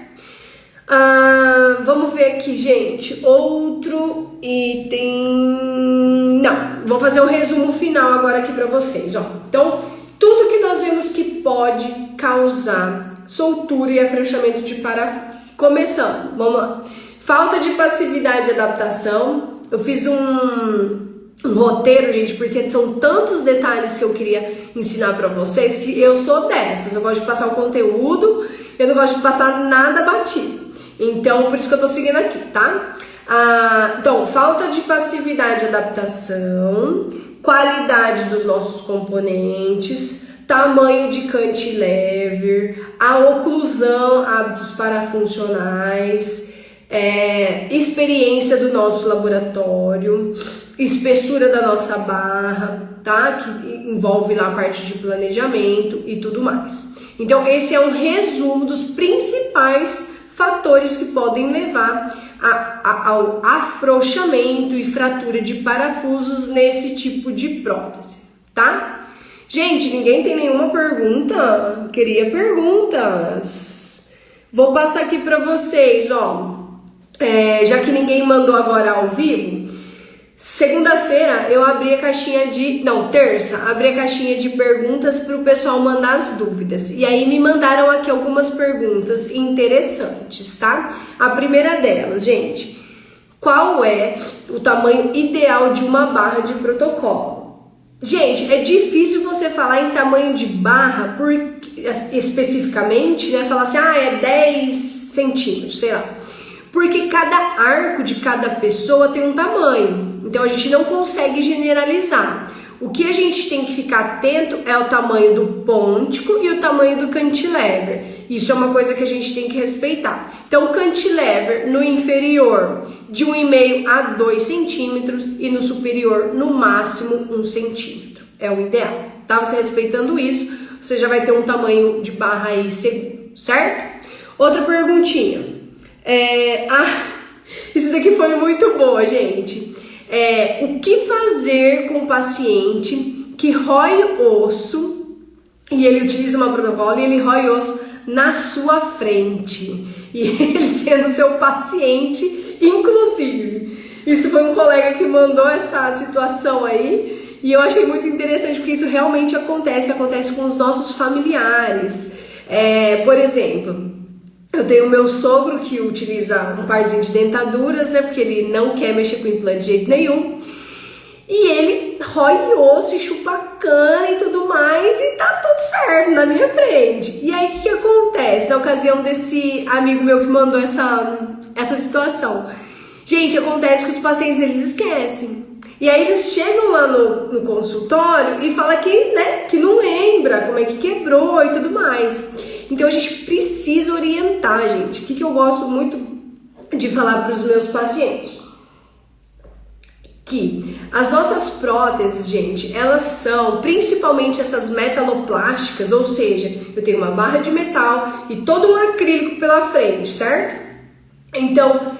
Vamos ver aqui, gente, outro item... Não, vou fazer um resumo final agora aqui para vocês, ó. Então, tudo que nós vimos que pode causar soltura e afrouxamento de parafuso. Começando, vamos lá. Falta de passividade e adaptação. Eu fiz um roteiro, gente, porque são tantos detalhes que eu queria ensinar pra vocês que eu sou dessas. Eu gosto de passar o conteúdo, eu não gosto de passar nada batido. Então, por isso que eu tô seguindo aqui, tá? Então, falta de passividade e adaptação, qualidade dos nossos componentes, tamanho de cantilever, a oclusão, hábitos parafuncionais, experiência do nosso laboratório, espessura da nossa barra, tá? Que envolve lá a parte de planejamento e tudo mais. Então, esse é um resumo dos principais fatores que podem levar ao afrouxamento e fratura de parafusos nesse tipo de prótese, tá? Gente, ninguém tem nenhuma pergunta? Queria perguntas. Vou passar aqui para vocês, ó. Já que ninguém mandou agora ao vivo, segunda-feira eu abri a caixinha de... Não, terça, abri a caixinha de perguntas para o pessoal mandar as dúvidas. E aí me mandaram aqui algumas perguntas interessantes, tá? A primeira delas, gente, qual é o tamanho ideal de uma barra de protocolo? Gente, é difícil você falar em tamanho de barra especificamente, né? Falar assim, é 10 centímetros, sei lá. Porque cada arco de cada pessoa tem um tamanho. Então a gente não consegue generalizar. O que a gente tem que ficar atento é o tamanho do pôntico e o tamanho do cantilever. Isso é uma coisa que a gente tem que respeitar. Então, cantilever no inferior de 1,5 a 2 centímetros e no superior no máximo 1 centímetro. É o ideal, tá? Você respeitando isso, você já vai ter um tamanho de barra aí seguro, certo? Outra perguntinha. Isso daqui foi muito boa, gente. O que fazer com o paciente que rói osso e ele utiliza uma protocolo e ele rói osso na sua frente e ele sendo seu paciente, inclusive. Isso foi um colega que mandou essa situação aí e eu achei muito interessante porque isso realmente acontece com os nossos familiares. Por exemplo, eu tenho o meu sogro que utiliza um parzinho de dentaduras, né? Porque ele não quer mexer com implante de jeito nenhum. E ele rói osso e chupa cana e tudo mais e tá tudo certo na minha frente. E aí o que acontece na ocasião desse amigo meu que mandou essa situação? Gente, acontece que os pacientes eles esquecem. E aí eles chegam lá no consultório e falam que não lembra como é que quebrou e tudo mais. Então a gente precisa orientar, gente. O que eu gosto muito de falar para os meus pacientes? Que as nossas próteses, gente, elas são principalmente essas metaloplásticas, ou seja, eu tenho uma barra de metal e todo um acrílico pela frente, certo? Então,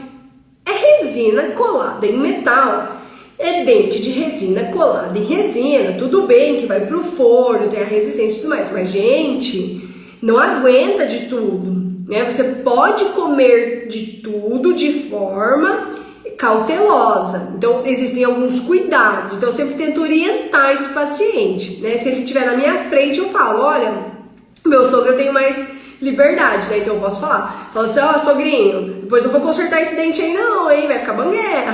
é resina colada em metal, é dente de resina colada em resina, tudo bem que vai pro forno, tem a resistência e tudo mais, mas, gente, não aguenta de tudo, né? Você pode comer de tudo de forma cautelosa. Então, existem alguns cuidados. Então, eu sempre tento orientar esse paciente, né? Se ele estiver na minha frente, eu falo, olha, Meu sogro eu tenho mais liberdade, né? Então eu posso falar. Fala assim, ó, sogrinho, depois eu vou consertar esse dente aí não, hein? Vai ficar banguela.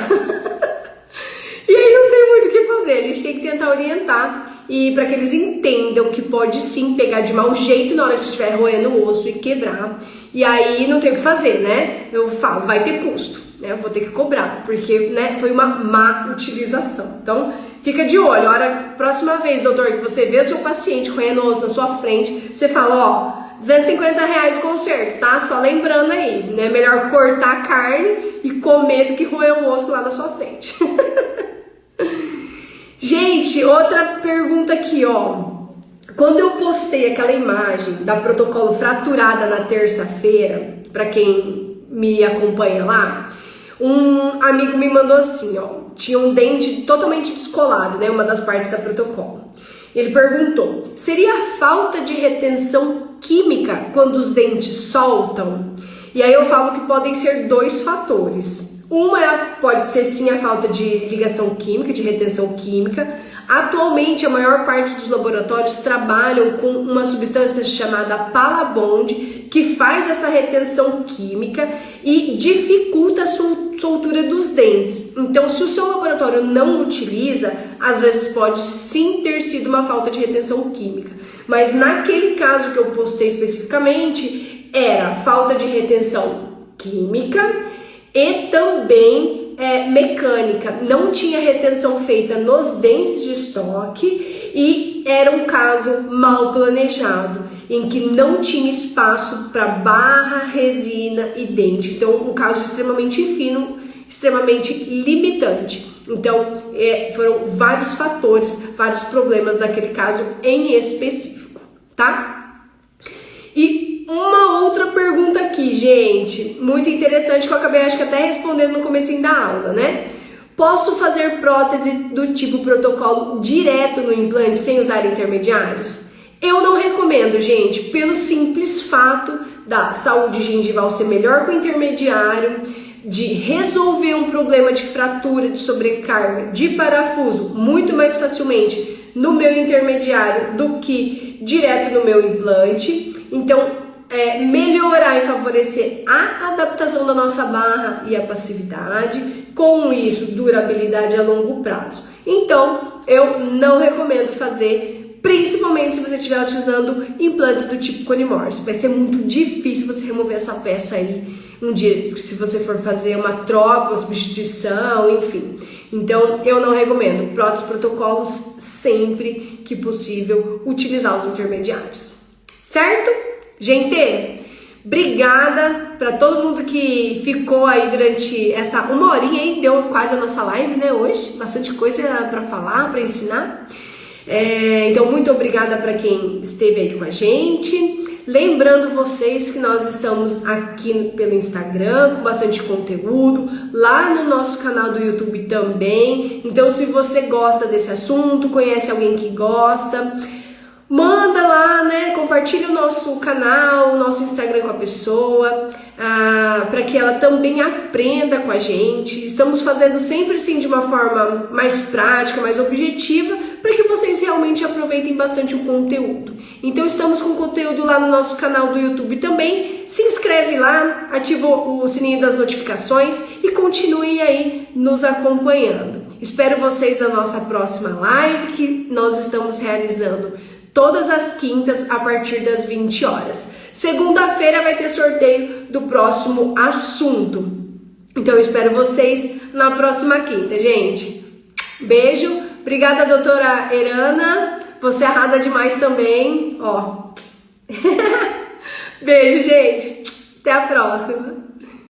E aí não tem muito o que fazer, a gente tem que tentar orientar e para que eles entendam que pode sim pegar de mau jeito na hora que você estiver roendo o osso e quebrar. E aí não tem o que fazer, né? Eu falo, vai ter custo, né? Eu vou ter que cobrar, porque, né, foi uma má utilização. Então, fica de olho. Próxima vez, doutor, que você vê o seu paciente roendo o osso na sua frente, você fala, ó, R$250 o conserto, tá? Só lembrando aí, né? Melhor cortar a carne e comer do que roer o osso lá na sua frente. Gente, outra pergunta aqui, ó. Quando eu postei aquela imagem da protocolo fraturada na terça-feira, pra quem me acompanha lá, um amigo me mandou assim, ó. Tinha um dente totalmente descolado, né? Uma das partes da protocolo. Ele perguntou, seria falta de retenção química quando os dentes soltam? E aí eu falo que podem ser dois fatores. Pode ser sim a falta de ligação química, de retenção química. Atualmente a maior parte dos laboratórios trabalham com uma substância chamada Palabond, que faz essa retenção química e dificulta a soltura dos dentes. Então, se o seu laboratório não utiliza, às vezes pode sim ter sido uma falta de retenção química. Mas naquele caso que eu postei especificamente, era falta de retenção química e também mecânica. Não tinha retenção feita nos dentes de estoque e era um caso mal planejado, em que não tinha espaço para barra, resina e dente. Então, um caso extremamente fino, extremamente limitante. Então, foram vários fatores, vários problemas naquele caso em específico, tá? E uma outra pergunta aqui, gente, muito interessante, que eu acabei acho que até respondendo no comecinho da aula, né? Posso fazer prótese do tipo protocolo direto no implante sem usar intermediários? Eu não recomendo, gente, pelo simples fato da saúde gengival ser melhor com o intermediário, de resolver um problema de fratura, de sobrecarga, de parafuso muito mais facilmente no meu intermediário do que direto no meu implante. Então, melhorar e favorecer a adaptação da nossa barra e a passividade, com isso, durabilidade a longo prazo. Então, eu não recomendo fazer, principalmente se você estiver utilizando implantes do tipo Cone Morse. Vai ser muito difícil você remover essa peça aí um dia, se você for fazer uma troca, uma substituição, enfim. Então, eu não recomendo. Próteses protocolos, sempre que possível, utilizar os intermediários. Certo? Gente, obrigada para todo mundo que ficou aí durante essa uma horinha aí, deu quase a nossa live, né, hoje, bastante coisa para falar, para ensinar. Então, muito obrigada para quem esteve aí com a gente. Lembrando vocês que nós estamos aqui pelo Instagram com bastante conteúdo, lá no nosso canal do YouTube também. Então, se você gosta desse assunto, conhece alguém que gosta, manda lá, né? Compartilha o nosso canal, o nosso Instagram com a pessoa, para que ela também aprenda com a gente. Estamos fazendo sempre assim de uma forma mais prática, mais objetiva, para que vocês realmente aproveitem bastante o conteúdo. Então estamos com conteúdo lá no nosso canal do YouTube também. Se inscreve lá, ativa o sininho das notificações e continue aí nos acompanhando. Espero vocês na nossa próxima live, que nós estamos realizando todas as quintas a partir das 20 horas. Segunda-feira vai ter sorteio do próximo assunto. Então eu espero vocês na próxima quinta, gente. Beijo. Obrigada, doutora Erana. Você arrasa demais também. Ó. Beijo, gente. Até a próxima.